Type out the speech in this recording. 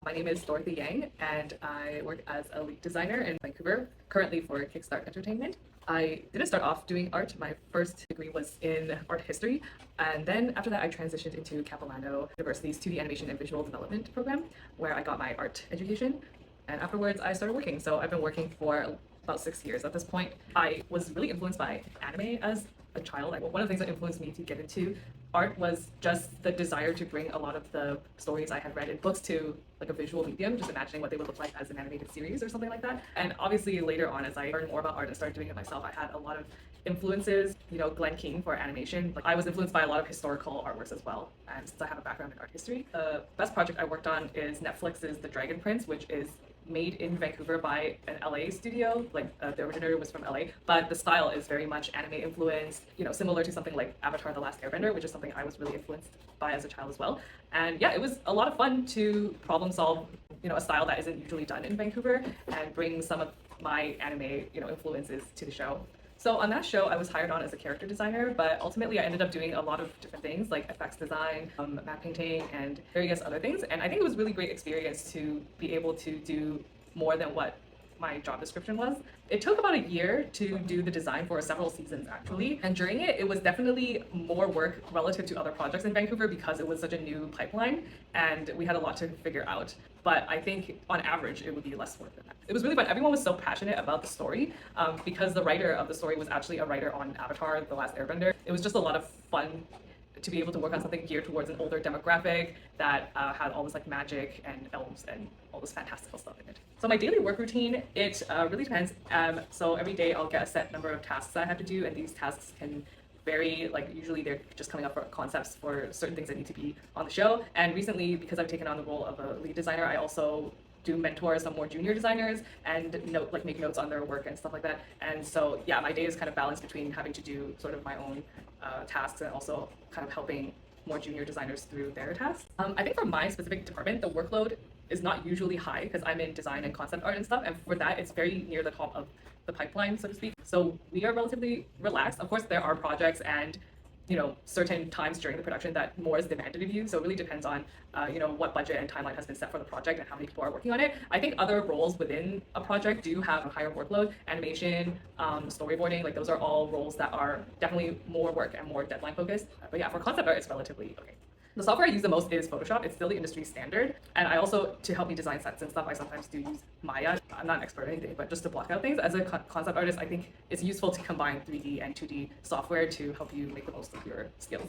My name is Dorothy Yang, and I work as a lead designer in Vancouver, currently for Kickstart Entertainment. I didn't start off doing art. My first degree was in art history, and then after that I transitioned into Capilano University's 2D animation and visual development program, where I got my art education. And afterwards I started working. So I've been working for about 6 years at this point. I was really influenced by anime as a child. Like, one of the things that influenced me to get into art was just the desire to bring a lot of the stories I had read in books to like a visual medium, just imagining what they would look like as an animated series or something like that. And obviously later on, as I learned more about art and started doing it myself, I had a lot of influences. Glenn King for animation. Like, I was influenced by a lot of historical artworks as well. And since I have a background in art history, the best project I worked on is Netflix's The Dragon Prince, which is made in Vancouver by an LA studio. Like, the originator was from LA, but the style is very much anime influenced, similar to something like Avatar: The Last Airbender, which is something I was really influenced by as a child as well. And yeah, it was a lot of fun to problem solve, a style that isn't usually done in Vancouver, and bring some of my anime, influences to the show. So on that show, I was hired on as a character designer, but ultimately I ended up doing a lot of different things like effects design, map painting, and various other things. And I think it was a really great experience to be able to do more than what my job description was. It took about a year to do the design for several seasons actually, and during it was definitely more work relative to other projects in Vancouver because it was such a new pipeline and we had a lot to figure out. But I think on average it would be less work than that. It was really fun. Everyone was so passionate about the story because the writer of the story was actually a writer on Avatar: The Last Airbender. It was just a lot of fun to be able to work on something geared towards an older demographic that had all this like magic and elves and all this fantastical stuff in it. So my daily work routine, it really depends. So every day I'll get a set number of tasks that I have to do, and these tasks can vary. Like, usually they're just coming up for concepts for certain things that need to be on the show. And recently, because I've taken on the role of a lead designer, I also do mentor some more junior designers and make notes on their work and stuff like that. And so yeah, my day is kind of balanced between having to do sort of my own tasks and also kind of helping more junior designers through their tasks. I think for my specific department, the workload is not usually high because I'm in design and concept art and stuff, and for that it's very near the top of the pipeline, so to speak. So we are relatively relaxed. Of course, there are projects and certain times during the production that more is demanded of you. So it really depends on, what budget and timeline has been set for the project and how many people are working on it. I think other roles within a project do have a higher workload. Animation, storyboarding, like those are all roles that are definitely more work and more deadline focused. But yeah, for concept art, it's relatively okay. The software I use the most is Photoshop. It's still the industry standard. And I also, to help me design sets and stuff, I sometimes do use Maya. I'm not an expert or anything, but just to block out things. As a concept artist, I think it's useful to combine 3D and 2D software to help you make the most of your skills.